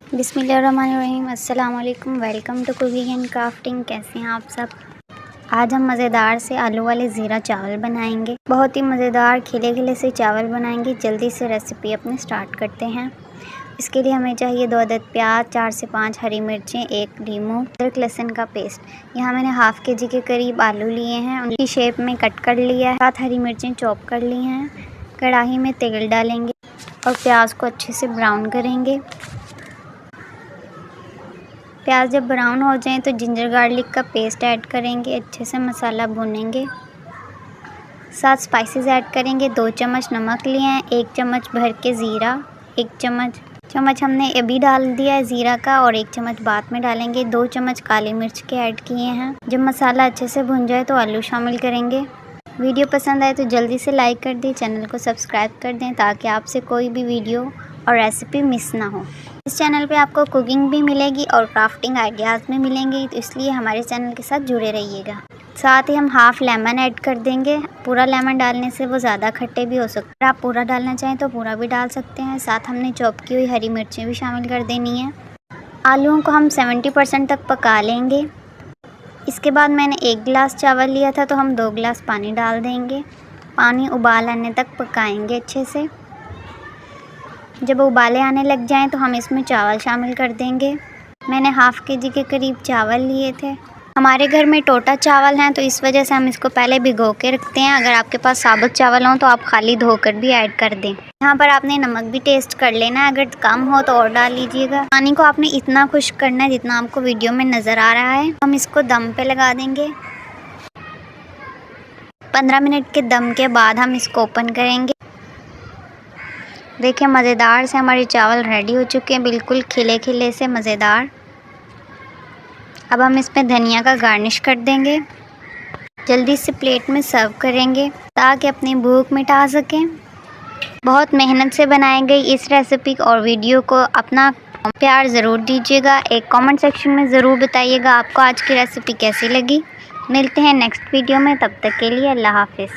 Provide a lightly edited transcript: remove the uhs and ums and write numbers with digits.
बिस्मिल्लाहिर्रहमानिर्रहीम। अस्सलाम वालेकुम। Welcome to cooking and crafting. कैसे हैं आप सब? आज हम मज़ेदार से आलू वाले ज़ीरा चावल बनाएंगे। बहुत ही मज़ेदार खिले खिले से चावल बनाएंगे। जल्दी से रेसिपी अपनी स्टार्ट करते हैं। इसके लिए हमें चाहिए 2 अदद प्याज, 4 से 5 हरी मिर्चें, 1 नींबू, अदरक लहसुन का पेस्ट। यहाँ मैंने हाफ़ के जी के करीब आलू लिए हैं, उनकी शेप में कट कर लिया है। 7 हरी मिर्चें चॉप कर ली हैं। कढ़ाई में तेल डालेंगे और प्याज को अच्छे से ब्राउन करेंगे। प्याज जब ब्राउन हो जाए तो जिंजर गार्लिक का पेस्ट ऐड करेंगे। अच्छे से मसाला भूनेंगे। 7 स्पाइसेस ऐड करेंगे। 2 चम्मच नमक लिए हैं, 1 चम्मच भर के ज़ीरा, 1 चम्मच हमने अभी डाल दिया है ज़ीरा का और 1 चम्मच बाद में डालेंगे। 2 चम्मच काली मिर्च के ऐड किए हैं। जब मसाला अच्छे से भुन जाए तो आलू शामिल करेंगे। वीडियो पसंद आए तो जल्दी से लाइक कर दें, चैनल को सब्सक्राइब कर दें ताकि आपसे कोई भी वीडियो और रेसिपी मिस ना हो। इस चैनल पे आपको कुकिंग भी मिलेगी और क्राफ्टिंग आइडियाज़ भी मिलेंगे, तो इसलिए हमारे चैनल के साथ जुड़े रहिएगा। साथ ही हम हाफ़ लेमन ऐड कर देंगे। पूरा लेमन डालने से वो ज़्यादा खट्टे भी हो सकते हैं। अगर आप पूरा डालना चाहें तो पूरा भी डाल सकते हैं। साथ हमने चॉप की हुई हरी मिर्चें भी शामिल कर देनी है। आलूओं को हम 70% तक पका लेंगे। इसके बाद मैंने 1 गिलास चावल लिया था तो हम 2 गिलास पानी डाल देंगे। पानी उबाल आने तक पकाएंगे अच्छे से। जब उबाले आने लग जाएं तो हम इसमें चावल शामिल कर देंगे। मैंने हाफ़ के जी के करीब चावल लिए थे। हमारे घर में टोटा चावल हैं तो इस वजह से हम इसको पहले भिगो के रखते हैं। अगर आपके पास साबुत चावल हों तो आप खाली धोकर भी ऐड कर दें। यहाँ पर आपने नमक भी टेस्ट कर लेना है, अगर कम हो तो और डाल लीजिएगा। पानी को आपने इतना खुश्क करना है जितना आपको वीडियो में नज़र आ रहा है। हम इसको दम पे लगा देंगे। 15 मिनट के दम के बाद हम इसको ओपन करेंगे। देखिए मज़ेदार से हमारे चावल रेडी हो चुके हैं, बिल्कुल खिले खिले से मज़ेदार। अब हम इसमें धनिया का गार्निश कर देंगे। जल्दी से प्लेट में सर्व करेंगे ताकि अपनी भूख मिटा सकें। बहुत मेहनत से बनाई गई इस रेसिपी और वीडियो को अपना प्यार ज़रूर दीजिएगा। एक कमेंट सेक्शन में ज़रूर बताइएगा आपको आज की रेसिपी कैसी लगी। मिलते हैं नेक्स्ट वीडियो में, तब तक के लिए अल्लाह हाफ़िज़।